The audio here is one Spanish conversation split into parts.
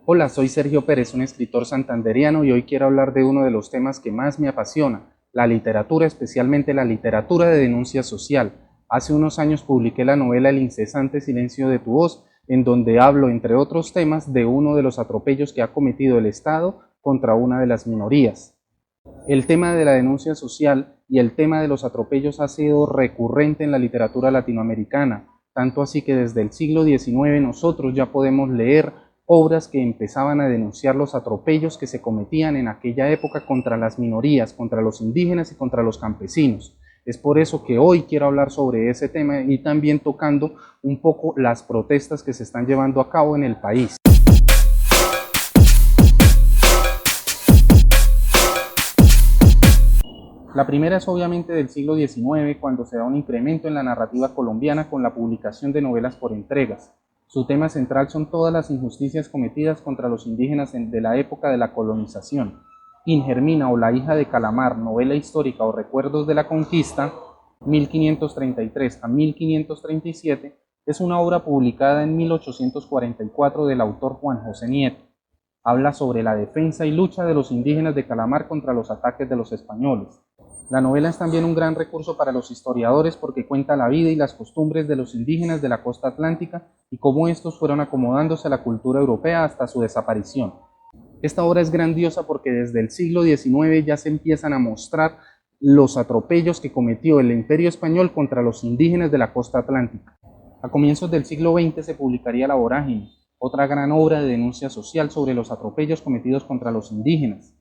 Hola, soy Sergio Pérez, un escritor santandereano y hoy quiero hablar de uno de los temas que más me apasiona, la literatura, especialmente la literatura de denuncia social. Hace unos años publiqué la novela El incesante silencio de tu voz, en donde hablo, entre otros temas, de uno de los atropellos que ha cometido el Estado contra una de las minorías. El tema de la denuncia social y el tema de los atropellos ha sido recurrente en la literatura latinoamericana, tanto así que desde el siglo XIX nosotros ya podemos leer obras que empezaban a denunciar los atropellos que se cometían en aquella época contra las minorías, contra los indígenas y contra los campesinos. Es por eso que hoy quiero hablar sobre ese tema y también tocando un poco las protestas que se están llevando a cabo en el país. La primera es obviamente del siglo XIX, cuando se da un incremento en la narrativa colombiana con la publicación de novelas por entregas. Su tema central son todas las injusticias cometidas contra los indígenas de la época de la colonización. Ingermina o La hija de Calamar, novela histórica o recuerdos de la conquista, 1533 a 1537, es una obra publicada en 1844 del autor Juan José Nieto. Habla sobre la defensa y lucha de los indígenas de Calamar contra los ataques de los españoles. La novela es también un gran recurso para los historiadores porque cuenta la vida y las costumbres de los indígenas de la costa atlántica y cómo estos fueron acomodándose a la cultura europea hasta su desaparición. Esta obra es grandiosa porque desde el siglo XIX ya se empiezan a mostrar los atropellos que cometió el Imperio Español contra los indígenas de la costa atlántica. A comienzos del siglo XX se publicaría La Vorágine, otra gran obra de denuncia social sobre los atropellos cometidos contra los indígenas.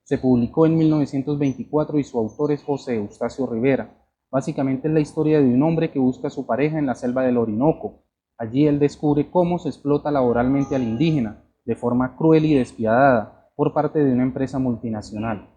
Se publicó en 1924 y su autor es José Eustacio Rivera. Básicamente es la historia de un hombre que busca a su pareja en la selva del Orinoco. Allí él descubre cómo se explota laboralmente al indígena, de forma cruel y despiadada, por parte de una empresa multinacional.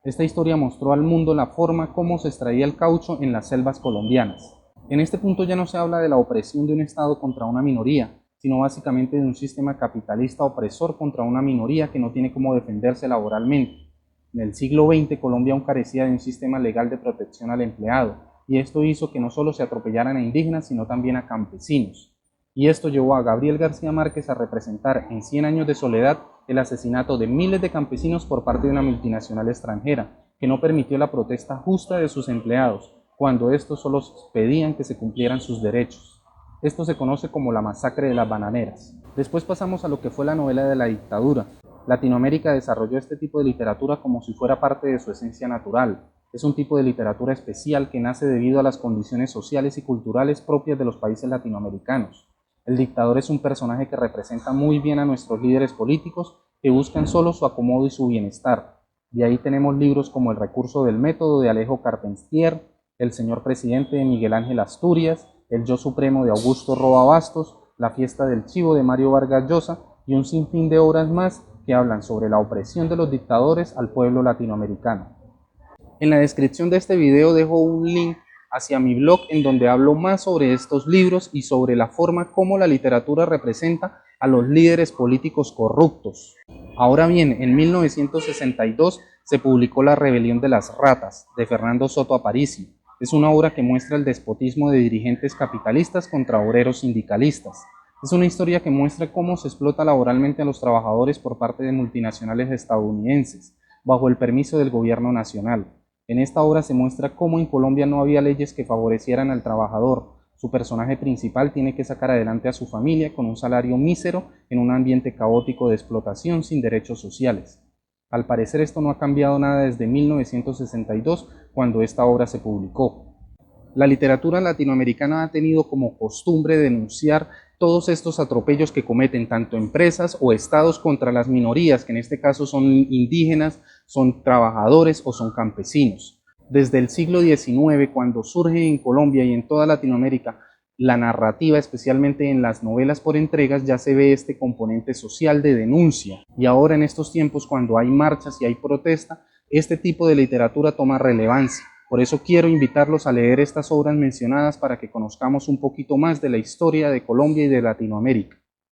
Esta historia mostró al mundo la forma como se extraía el caucho en las selvas colombianas. En este punto ya no se habla de la opresión de un Estado contra una minoría, sino básicamente de un sistema capitalista opresor contra una minoría que no tiene cómo defenderse laboralmente. En el siglo XX Colombia aún carecía de un sistema legal de protección al empleado, y esto hizo que no solo se atropellaran a indígenas, sino también a campesinos. Y esto llevó a Gabriel García Márquez a representar en 100 años de soledad el asesinato de miles de campesinos por parte de una multinacional extranjera, que no permitió la protesta justa de sus empleados, cuando estos solo pedían que se cumplieran sus derechos. Esto se conoce como la masacre de las bananeras. Después pasamos a lo que fue la novela de la dictadura. Latinoamérica desarrolló este tipo de literatura como si fuera parte de su esencia natural. Es un tipo de literatura especial que nace debido a las condiciones sociales y culturales propias de los países latinoamericanos. El dictador es un personaje que representa muy bien a nuestros líderes políticos que buscan solo su acomodo y su bienestar. De ahí tenemos libros como El recurso del método de Alejo Carpentier, El señor presidente de Miguel Ángel Asturias, El yo supremo de Augusto Roa Bastos, La fiesta del chivo de Mario Vargas Llosa y un sinfín de obras más que hablan sobre la opresión de los dictadores al pueblo latinoamericano. En la descripción de este video dejo un link hacia mi blog en donde hablo más sobre estos libros y sobre la forma como la literatura representa a los líderes políticos corruptos. Ahora bien, en 1962 se publicó La rebelión de las ratas, de Fernando Soto Aparicio. Es una obra que muestra el despotismo de dirigentes capitalistas contra obreros sindicalistas. Es una historia que muestra cómo se explota laboralmente a los trabajadores por parte de multinacionales estadounidenses, bajo el permiso del gobierno nacional. En esta obra se muestra cómo en Colombia no había leyes que favorecieran al trabajador. Su personaje principal tiene que sacar adelante a su familia con un salario mísero en un ambiente caótico de explotación sin derechos sociales. Al parecer esto no ha cambiado nada desde 1962, cuando esta obra se publicó. La literatura latinoamericana ha tenido como costumbre denunciar todos estos atropellos que cometen tanto empresas o estados contra las minorías, que en este caso son indígenas, son trabajadores o son campesinos. Desde el siglo XIX, cuando surge en Colombia y en toda Latinoamérica la narrativa, especialmente en las novelas por entregas, ya se ve este componente social de denuncia. Y ahora en estos tiempos, cuando hay marchas y hay protesta, este tipo de literatura toma relevancia. Por eso quiero invitarlos a leer estas obras mencionadas para que conozcamos un poquito más de la historia de Colombia y de Latinoamérica.